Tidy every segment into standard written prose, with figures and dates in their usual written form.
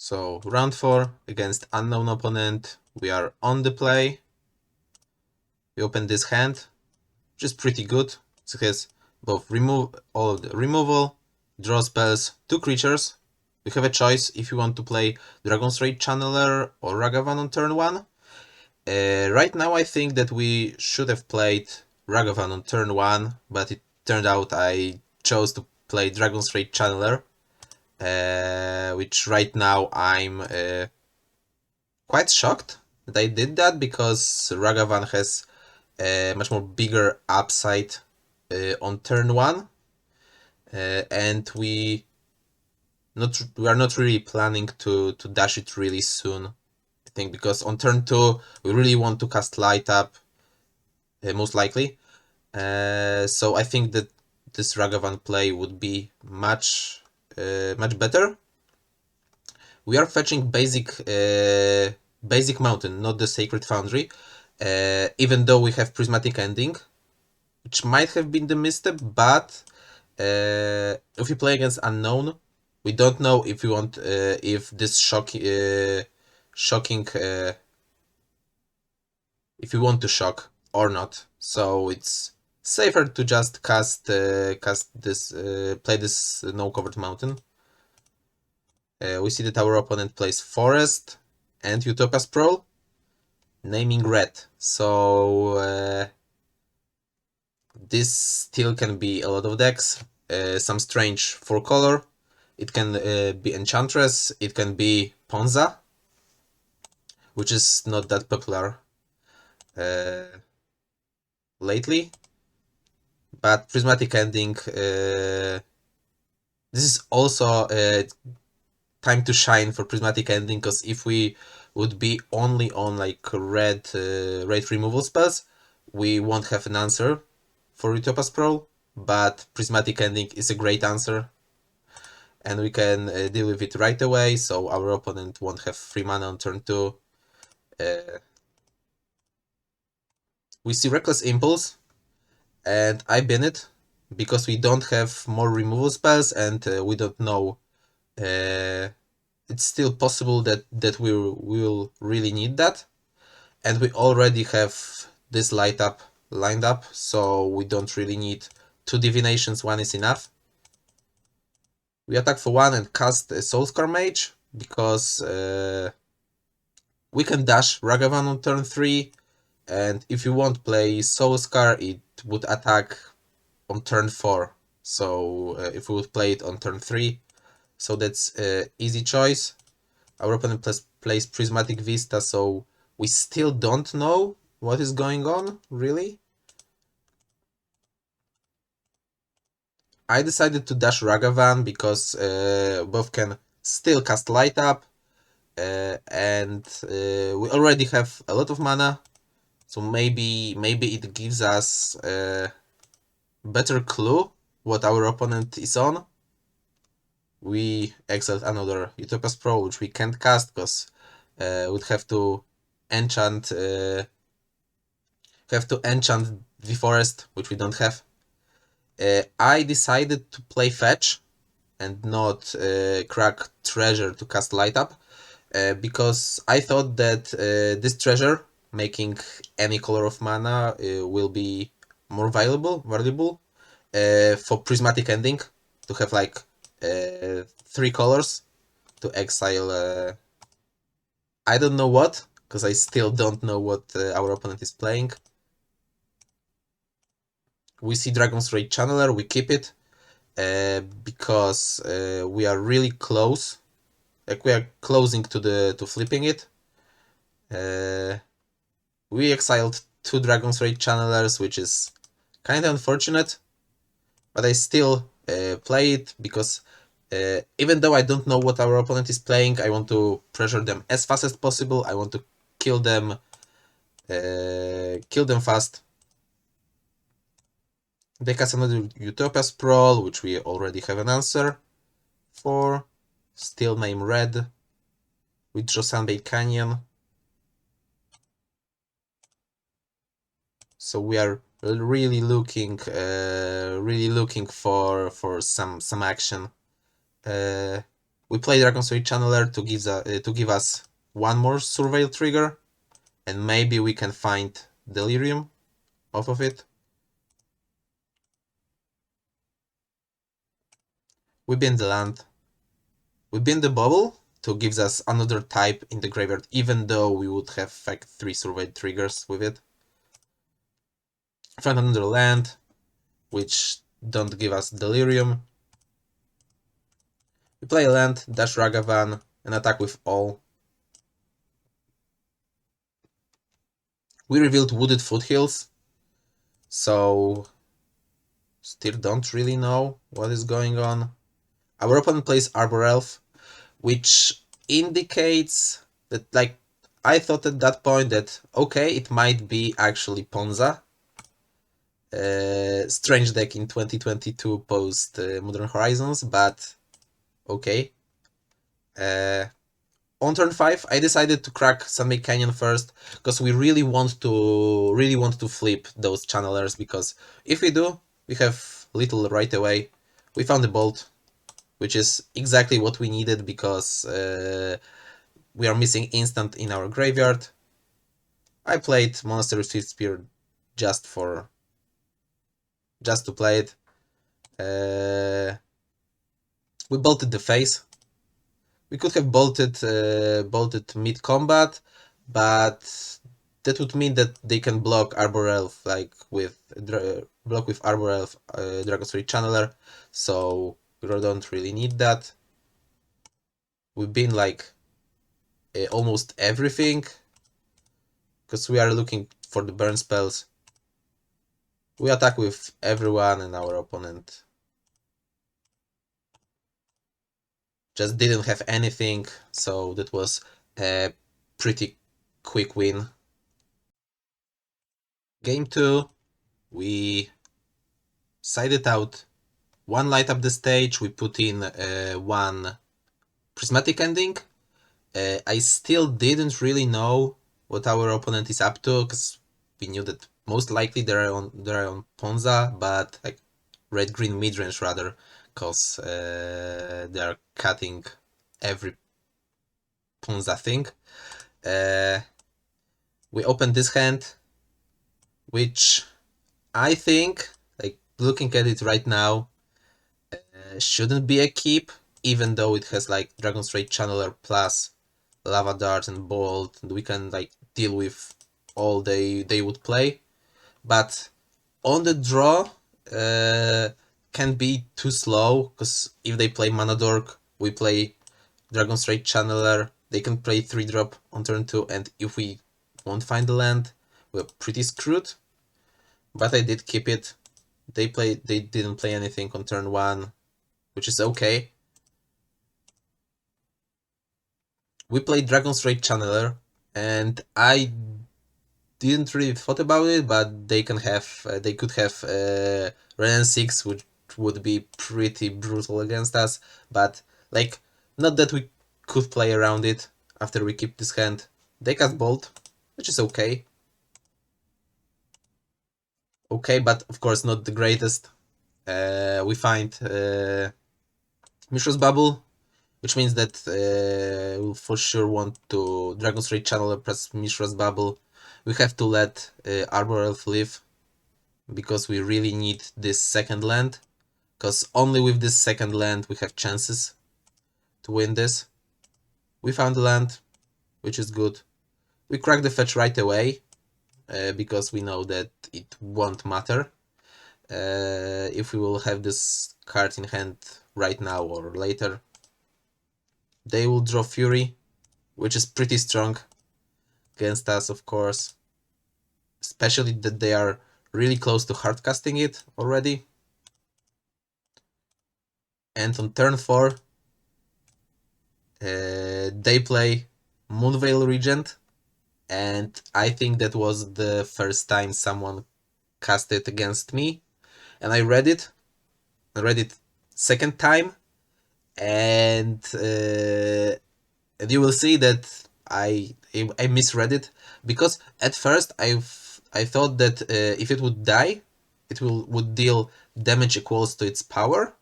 So round 4 against unknown opponent. We are on the play. We open this hand, which is pretty good. It has both removal, draw spells, 2 creatures. We have a choice if you want to play Dragon's Rage Channeler or Ragavan on turn 1. Right now I think that we should have played Ragavan on turn 1, but it turned out I chose to play Dragon's Rage Channeler, which right now I'm quite shocked that I did that, because Ragavan has a much more bigger upside on turn 1, and we are not really planning to dash it really soon, I think, because on turn 2 we really want to cast Light Up, most likely. So I think that this Ragavan play would be much better. We are fetching basic mountain, not the Sacred Foundry, even though we have Prismatic Ending, which might have been the misstep, but if we play against unknown, we don't know if we want if this shocking if we want to shock or not. So it's safer to just play this no covered mountain. We see that our opponent plays Forest and Utopia's Sprawl, naming red. So this still can be a lot of decks. Some strange 4-color. It can be Enchantress. It can be Ponza, which is not that popular lately. But Prismatic Ending. This is also time to shine for Prismatic Ending, because if we would be only on like red removal spells, we won't have an answer for Utopia's Sprawl, but Prismatic Ending is a great answer, and we can deal with it right away, so our opponent won't have 3 mana on turn 2. We see Reckless Impulse, and I bin it, because we don't have more removal spells, and we don't know. It's still possible that we will really need that, and we already have this Light Up lined up, so we don't really need 2 divinations, 1 is enough. We attack for 1 and cast a Soulscar Mage, because we can dash Ragavan on turn 3, and if you won't play Soulscar, it would attack on turn 4, so if we would play it on turn 3, so that's easy choice. Our opponent plays Prismatic Vista, so we still don't know what is going on, really. I decided to dash Ragavan because both can still cast Light Up, and we already have a lot of mana, so maybe it gives us a better clue what our opponent is on. We exiled another Utopia's Sprawl, which we can't cast because we'd have to enchant the forest, which we don't have. I decided to play Fetch and not crack Treasure to cast Light Up, because I thought that this Treasure, making any color of mana, will be more valuable for Prismatic Ending, to have like 3 colors to exile. I don't know what, because I still don't know what our opponent is playing. We see Dragon's Rage Channeler, we keep it, because we are really close. Like, we are closing to flipping it. We exiled 2 Dragon's Rage Channelers, which is kind of unfortunate, but I still play it, because even though I don't know what our opponent is playing, I want to pressure them as fast as possible. I want to kill them fast. They cast another Utopia Sprawl, which we already have an answer for. Still name red. We draw Sunbait Canyon. So we are really looking for some action. We play Dragon's Rage Channeler to give us one more Surveil trigger, and maybe we can find Delirium off of it. We bin the land. We bin the bubble to gives us another type in the graveyard, even though we would have like 3 Surveil triggers with it. Find another land, which don't give us Delirium. We play a land, dash Ragavan, and attack with all. We revealed Wooded Foothills, so still don't really know what is going on. Our opponent plays Arbor Elf, which indicates that, like, I thought at that point that, okay, it might be actually Ponza. Strange deck in 2022 post Modern Horizons, but okay. On turn 5, I decided to crack Sunmake Canyon first, because we really want to flip those channelers, because if we do, we have little right away. We found a Bolt, which is exactly what we needed, because we are missing instant in our graveyard. I played Monastery Swift Spear just to play it. We bolted the face. We could have bolted mid combat, but that would mean that they can block Arbor Elf, like with block with Arbor Elf, Dragon's Rage Channeler. So we don't really need that. We've been like almost everything, because we are looking for the burn spells. We attack with everyone, and our opponent just didn't have anything, so that was a pretty quick win. Game 2, we sided out one light up the stage, we put in one prismatic ending. I still didn't really know what our opponent is up to, because we knew that most likely they're on Ponza, but like red-green midrange rather, because they are cutting every Ponza thing. We opened this hand, which I think, like looking at it right now, shouldn't be a keep, even though it has like Dragon's Rage Channeler plus Lava Dart and Bolt, and we can like deal with all they would play. But on the draw, can be too slow, because if they play Mana Dork, we play Dragon's Rage Channeler, they can play 3-drop on turn 2, and if we won't find the land, we're pretty screwed. But I did keep it. They didn't play anything on turn 1, which is okay. We played Dragon's Rage Channeler, and I didn't really thought about it, but they could have Ren 6, which would be pretty brutal against us. But like, not that we could play around it after we keep this hand. They cast Bolt, which is okay. Okay, but of course not the greatest. We find Mishra's Bubble, which means that we'll for sure want to Dragon's Rage Channeler press Mishra's Bubble. We have to let Arbor Elf live, because we really need this second land, because only with this second land we have chances to win this. We found the land, which is good. We crack the fetch right away, because we know that it won't matter if we will have this card in hand right now or later. They will draw Fury, which is pretty strong against us, of course, especially that they are really close to hardcasting it already. And on turn 4, they play Moonveil Regent, and I think that was the first time someone cast it against me, and I read it second time, and you will see that I misread it, because at first I thought that if it would die, it would deal damage equals to its power,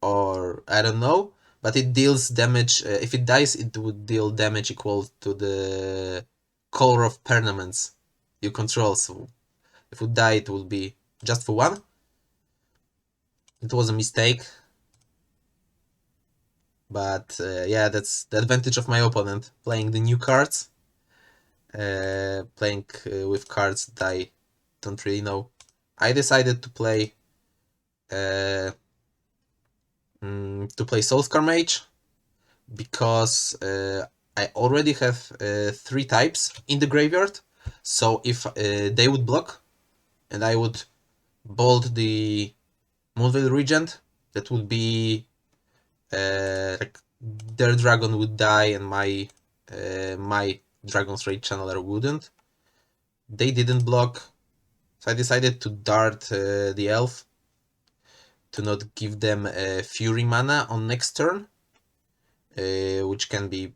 or I don't know, but it deals damage. If it dies, it would deal damage equal to the color of permanents you control. So if it would die, it would be just for one. It was a mistake, but yeah, that's the advantage of my opponent, playing the new cards, playing with cards that I don't really know. I decided to play Soulscar Mage because I already have 3 types in the graveyard. So if they would block and I would bolt the Moonveil Regent, that would be like their dragon would die and my Dragon's Rage Channeler wouldn't. They didn't block, so I decided to dart the elf to not give them Fury mana on next turn, which can be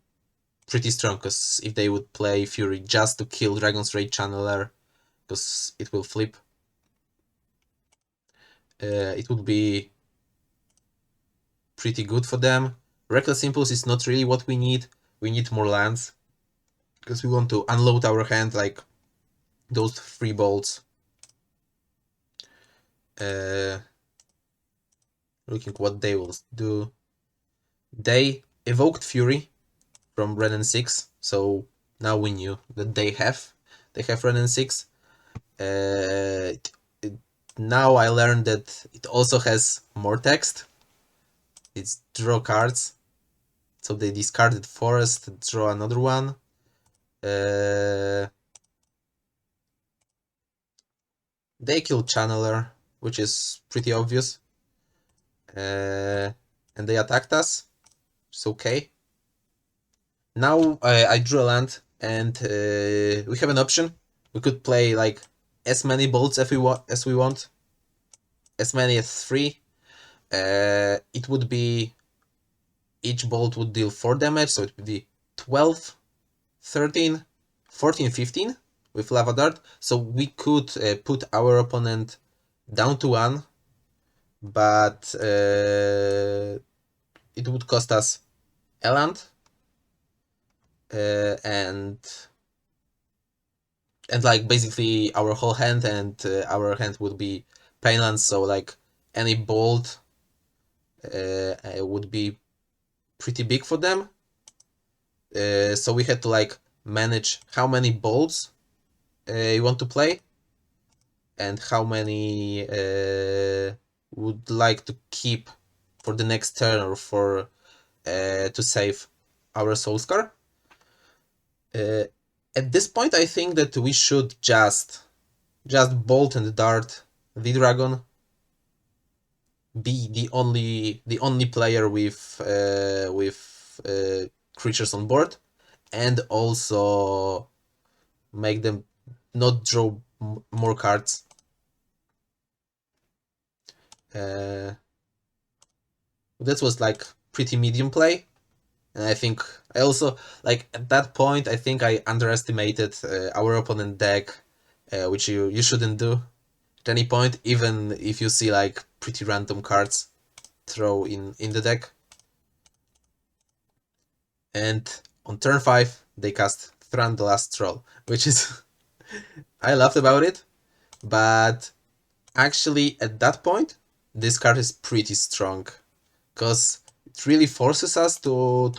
pretty strong, because if they would play Fury just to kill Dragon's Rage Channeler, because it will flip, it would be pretty good for them. Reckless Impulse is not really what we need. We need more lands, because we want to unload our hand like those 3 bolts. Looking what they will do. They evoked Fury from Renin 6, so now we knew that they have Renin 6. Now I learned that it also has more text. It's draw cards. So they discarded Forest, draw another one. They kill Channeler, which is pretty obvious. And they attacked us. It's okay. Now I drew a land, and we have an option. We could play like as many bolts as we want, as many as 3. It would be, each bolt would deal 4 damage, so it would be 12, 13, 14, 15 with Lava Dart. So we could put our opponent down to 1, but it would cost us a land, and like basically our whole hand, and our hand would be painlands, so like any bolt would be pretty big for them. So we had to like manage how many bolts you want to play, and how many would like to keep for the next turn, or for to save our Soulscar. At this point, I think that we should just bolt and dart the dragon, be the only player with creatures on board, and also make them not draw more cards. That was like pretty medium play, and I think I also, like, at that point, I think I underestimated our opponent deck, which you shouldn't do at any point, even if you see like pretty random cards throw in the deck. And on turn 5 they cast Thran the Last Troll, which is I laughed about it, but actually at that point this card is pretty strong, because it really forces us to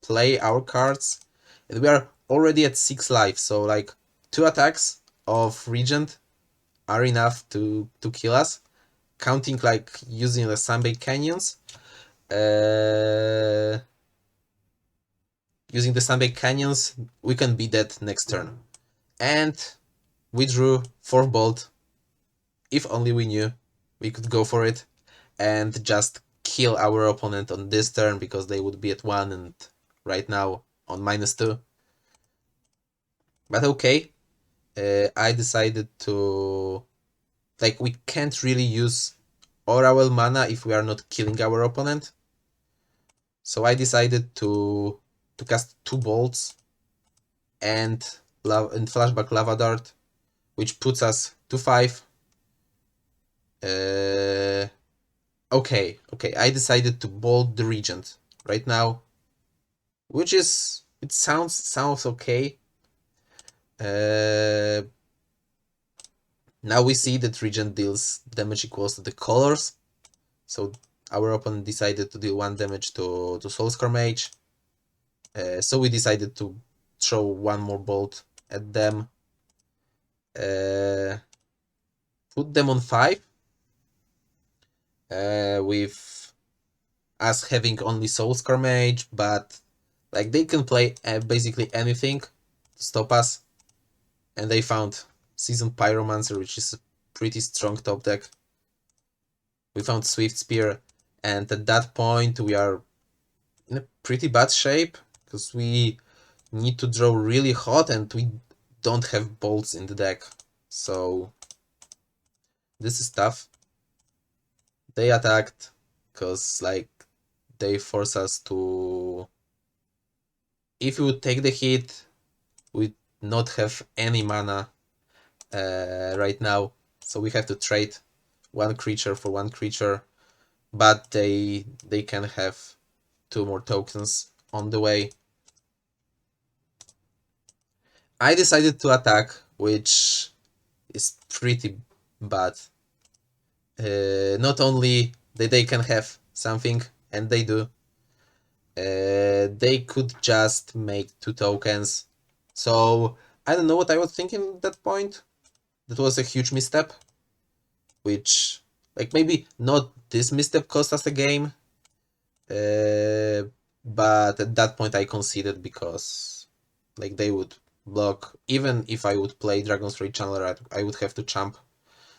play our cards, and we are already at 6 life, so like 2 attacks of Regent are enough to kill us, counting like using the Sunbaked Canyons. Using the Sunbaked Canyons, we can beat that next turn. And we drew 4 bolt. If only we knew, we could go for it and just kill our opponent on this turn, because they would be at 1 and right now on -2. But okay, I decided to, like, we can't really use all our mana if we are not killing our opponent. So I decided to cast 2 bolts and flashback Lava Dart, which puts us to 5. Okay, I decided to bolt the Regent. right now, which is, it sounds okay. Now we see that Regent deals damage equals to the colors, so our opponent decided to deal 1 damage to Soulscar Mage. So we decided to throw 1 more bolt at them. Put them on 5. With us having only Soulscar Mage, but like they can play basically anything to stop us. And they found Seasoned Pyromancer, which is a pretty strong top deck. We found Swift Spear, and at that point we are in a pretty bad shape, because we need to draw really hot and we don't have bolts in the deck. So this is tough. They attacked, because like they force us to... If we would take the hit, we'd not have any mana right now, so we have to trade 1 creature for 1 creature, but they can have 2 more tokens on the way. I decided to attack, which is pretty bad. Not only that they can have something, and they do, they could just make 2 tokens. So I don't know what I was thinking at that point. That was a huge misstep, which, like, maybe not this misstep cost us a game, but at that point I conceded, because like they would block. Even if I would play Dragon's Rage Channeler, I would have to champ.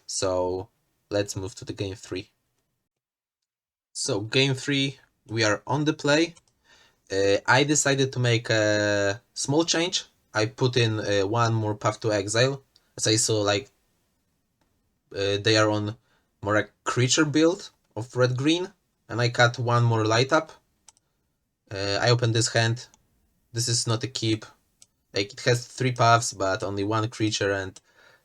So let's move to the game 3. So game 3, we are on the play. I decided to make a small change. I put in 1 more Path to Exile, as I saw like they are on more a creature build of red-green, and I cut 1 more light up. I opened this hand. This is not a keep. Like, it has 3 paths, but only 1 creature, and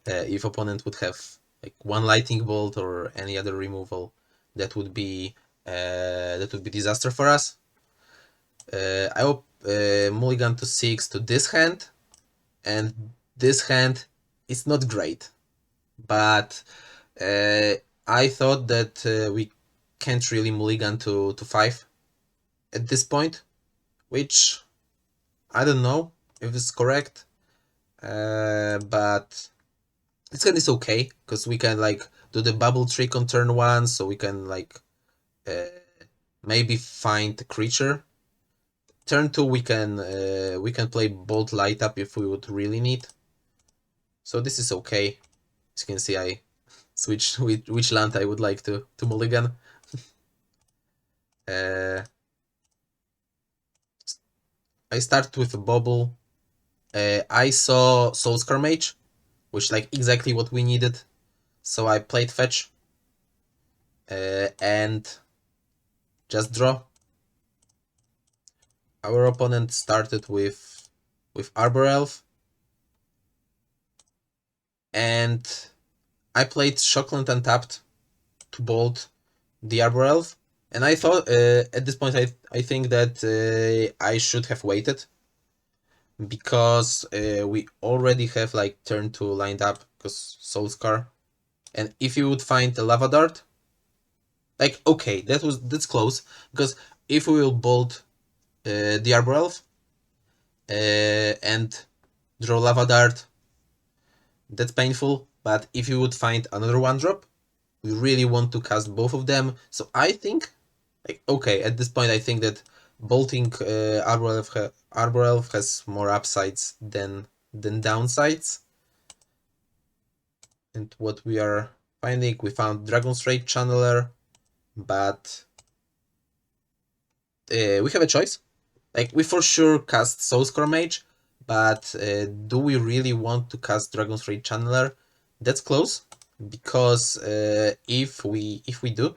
if opponent would have like 1 lightning bolt or any other removal, that would be disaster for us. I mulligan to 6 to this hand, and this hand is not great, but I thought that we can't really mulligan to 5 at this point, which I don't know if it's correct, but this hand is okay, because we can like do the bubble trick on turn 1, so we can like maybe find a creature. Turn 2 we can play Bolt Light Up if we would really need. So this is okay. As you can see, I switched which land I would like to mulligan. I start with a bubble. I saw Soulscar Mage, which like exactly what we needed. So I played fetch and just draw. Our opponent started with Arbor Elf, and I played Shockland Untapped to bolt the Arbor Elf, and I thought at this point I think that I should have waited, because we already have like turn 2 lined up, because Soulscar, and if you would find a Lava Dart, like, okay, that's close, because if we will bolt the Arbor Elf and draw Lava Dart, that's painful, but if you would find another 1-drop, we really want to cast both of them. So I think, like, okay, at this point I think that bolting Arbor Elf has more upsides than downsides. And what we are finding, we found Dragon's Rage Channeler, but we have a choice. Like, we for sure cast Soulscar Mage, but do we really want to cast Dragon's Rage Channeler? That's close, because if we do,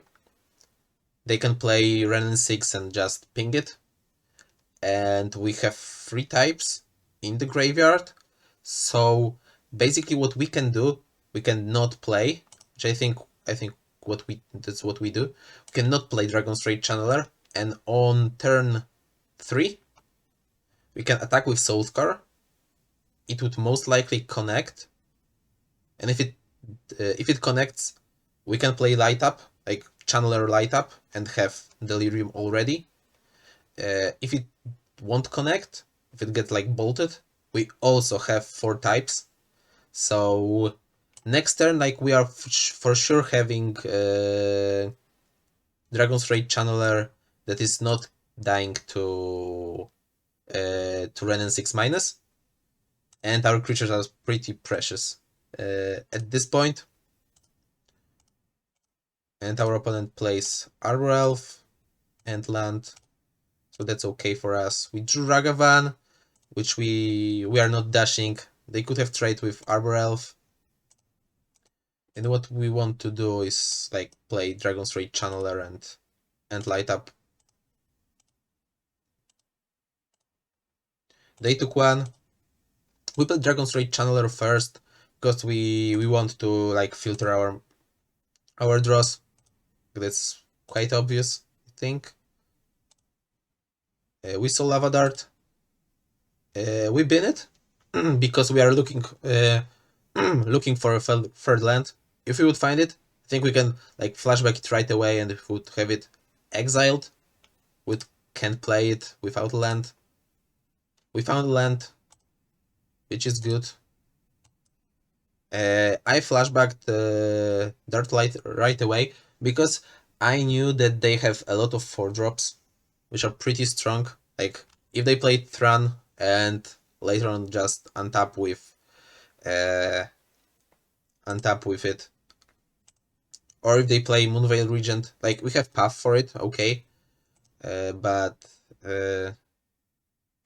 they can play Renin 6 and just ping it, and we have 3 types in the graveyard. So basically what we can do, we can not play, which I think that's what we do. We cannot play Dragon's Rage Channeler, and on turn 3 we can attack with Soulscar. It would most likely connect, and if it connects, we can play Light Up, like Channeler Light Up, and have Delirium already. If it won't connect, if it gets like bolted, we also have 4 types. So next turn, like we are for sure having Dragon's Rage Channeler that is not dying to Renin 6-, and our creatures are pretty precious at this point. And our opponent plays Arbor Elf and land, so that's okay for us. We drew Ragavan, which we are not dashing. They could have traded with Arbor Elf. And what we want to do is like play Dragon's Rage Channeler and Light Up. They took 1. We played Dragon's Rage Channeler first because we want to like filter our draws. That's quite obvious, I think. We saw Lava Dart. We bin it because we are looking looking for a third land. If we would find it, I think we can like flashback it right away, and if we would have it exiled, we can't play it without a land. We found a land, which is good. I flashbacked Dark Light right away because I knew that they have a lot of 4-drops, which are pretty strong. Like if they play Thran and later on just untap with it, or if they play Moonveil Regent, like we have path for it, okay, but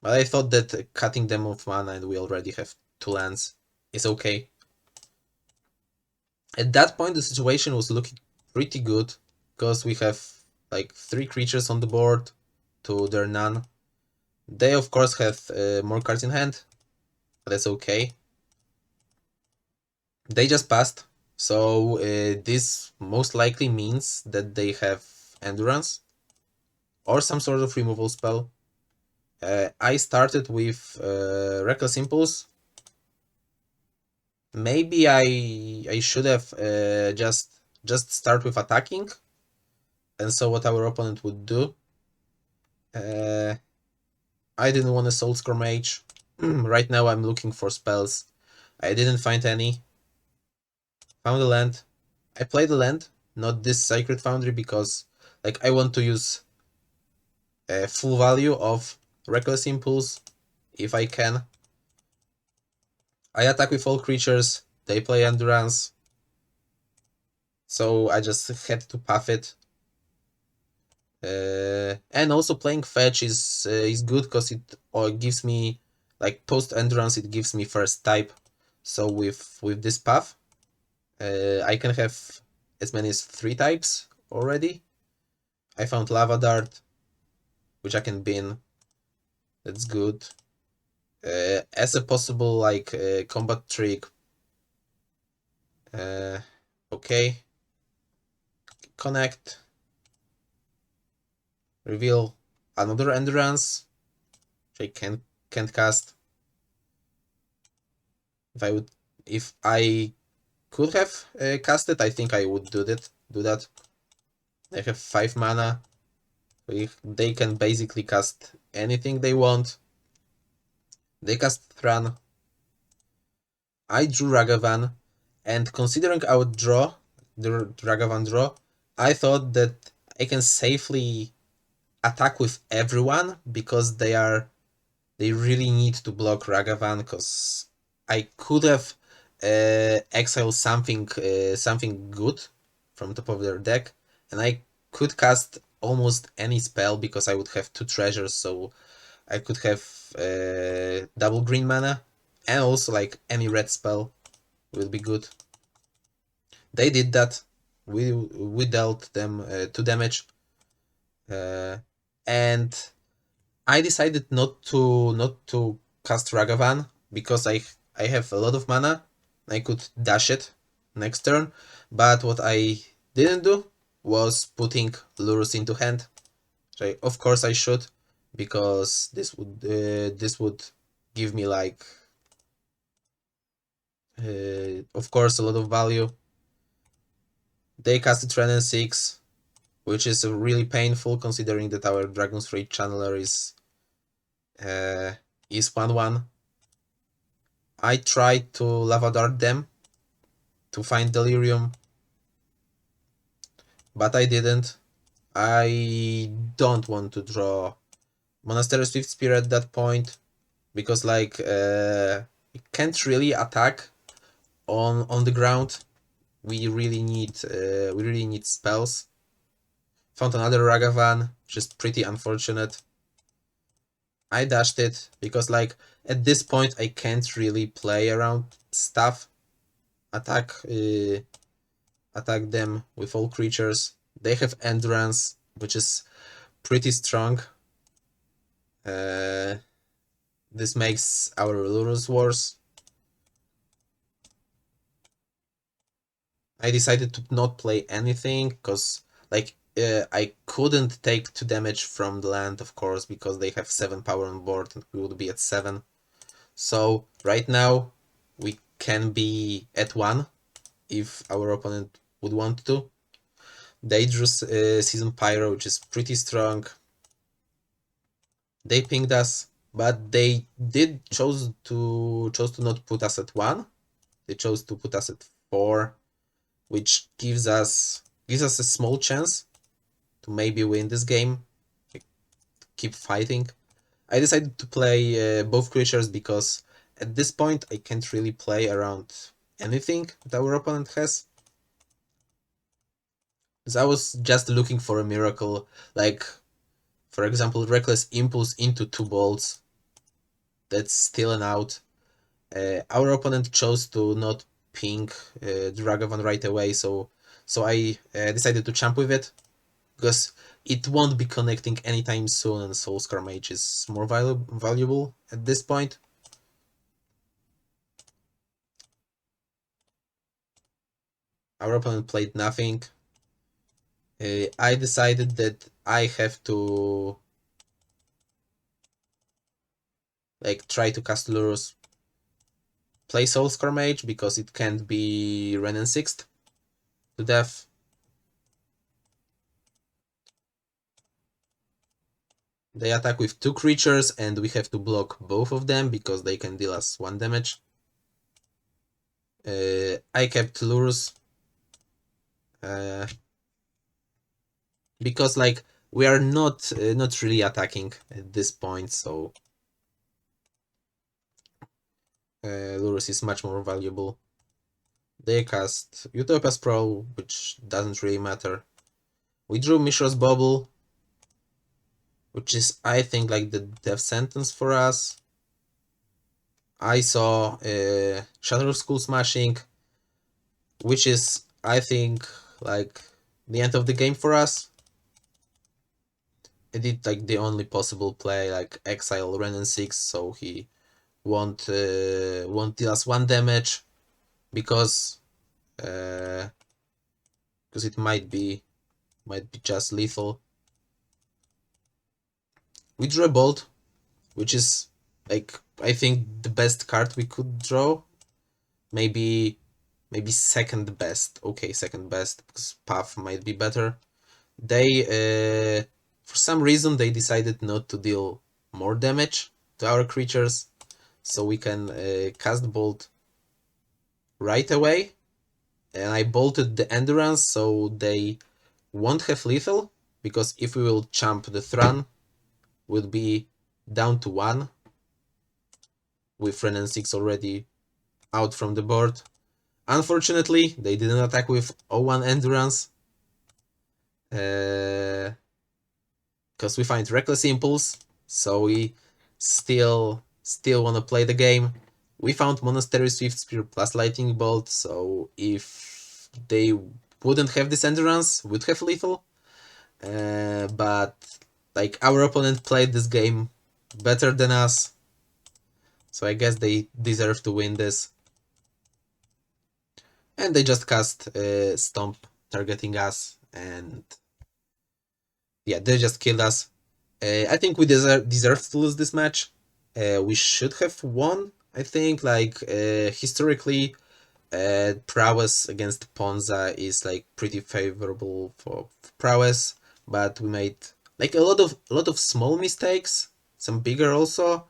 I thought that cutting them off mana and we already have 2 lands is okay. At that point the situation was looking pretty good because we have like 3 creatures on the board to their none. They of course have more cards in hand, but that's okay. They just passed, so this most likely means that they have Endurance or some sort of removal spell. I started with Reckless Impulse. Maybe I should have just start with attacking, and so what our opponent would do. I didn't want a Soulscore Mage. Right now I'm looking for spells. I didn't find any. Found a land. I played the land, not this Sacred Foundry, because like I want to use full value of Reckless Impulse if I can. I attack with all creatures, they play Endurance, so I just had to path it. And also playing Fetch is good because it gives me, like post Endurance, it gives me first type. So with this path, I can have as many as 3 types already. I found Lava Dart, which I can bin. That's good. As a possible like combat trick. Okay. Connect. Reveal another Endurance, which I can't cast. If I could have cast it, I think I would do that. They have 5 mana. They can basically cast anything they want. They cast Thran. I drew Ragavan, and considering our draw, the Ragavan draw, I thought that I can safely attack with everyone because they really need to block Ragavan, because I could have exiled something good from top of their deck, and I could cast almost any spell because I would have 2 treasures, so I could have double green mana, and also like any red spell will be good. They did that. We dealt them 2 damage, and I decided not to cast Ragavan because I have a lot of mana. I could dash it next turn, but what I didn't do was putting Lurus into hand. Of course I should, because this would give me like of course a lot of value. They casted Renin 6, which is really painful considering that our Dragon's Rage Channeler uh, is 1-1. I tried to Lava Dart them to find Delirium, but I didn't. I don't want to draw Monastery Swift Spear at that point, because like we can't really attack on the ground. We really need spells. Found another Ragavan, which is pretty unfortunate. I dashed it because like at this point I can't really play around stuff. Attack attack them with all creatures. They have endurance, which is pretty strong. This makes our Lurus worse. I decided to not play anything because like I couldn't take 2 damage from the land, of course, because they have 7 power on board and we would be at 7. So right now we can be at 1 if our opponent would want to. They drew Season Pyro, which is pretty strong. They pinged us, but they did chose to not put us at 1. They chose to put us at 4, which gives us a small chance to maybe win this game. Keep fighting. I decided to play both creatures because at this point I can't really play around anything that our opponent has. So I was just looking for a miracle, like for example Reckless Impulse into 2 bolts. That's still an out. Our opponent chose to not ping Dragavan right away, so I decided to champ with it, because it won't be connecting anytime soon, and Soulscar Mage is more valuable at this point. Our opponent played nothing. I decided that I have to like try to cast Lurus, play Soulscar Mage because it can't be Renin 6th to death. They attack with 2 creatures and we have to block both of them because they can deal us 1 damage. I kept Lurus because like we are not really attacking at this point, so Lurus is much more valuable. They cast Utopia's Prowl, which doesn't really matter. We drew Mishra's Bubble, which is I think like the death sentence for us. I saw Shadow School Smashing, which is I think like the end of the game for us. I did like the only possible play, like exile Renin 6, so he won't deal us 1 damage, because it might be just lethal. We drew a Bolt, which is like I think the best card we could draw. Maybe second best. Okay, second best, because Path might be better. They for some reason they decided not to deal more damage to our creatures, so we can cast Bolt right away. And I bolted the Endurance, so they won't have lethal, because if we will champ the Thran, would be down to 1, with Renin 6 already out from the board. Unfortunately, they didn't attack with 01 Endurance, because we find Reckless Impulse, so we still want to play the game. We found Monastery Swift Spear plus Lightning Bolt, so if they wouldn't have this Endurance, would have lethal. But like our opponent played this game better than us, so I guess they deserve to win this. And they just cast Stomp, targeting us, and Yeah, they just killed us. I think we deserved to lose this match. We should have won. I think historically, prowess against Ponza is like pretty favorable for prowess, but we made like a lot of small mistakes, some bigger also.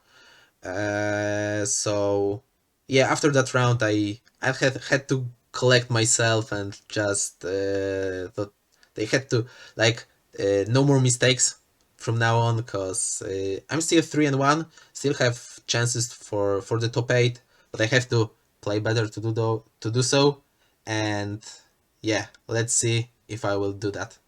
So yeah, after that round, I had to collect myself and just thought they had to like no more mistakes from now on, because I'm still 3-1, still have chances for the top 8, but I have to play better to do so, and yeah, let's see if I will do that.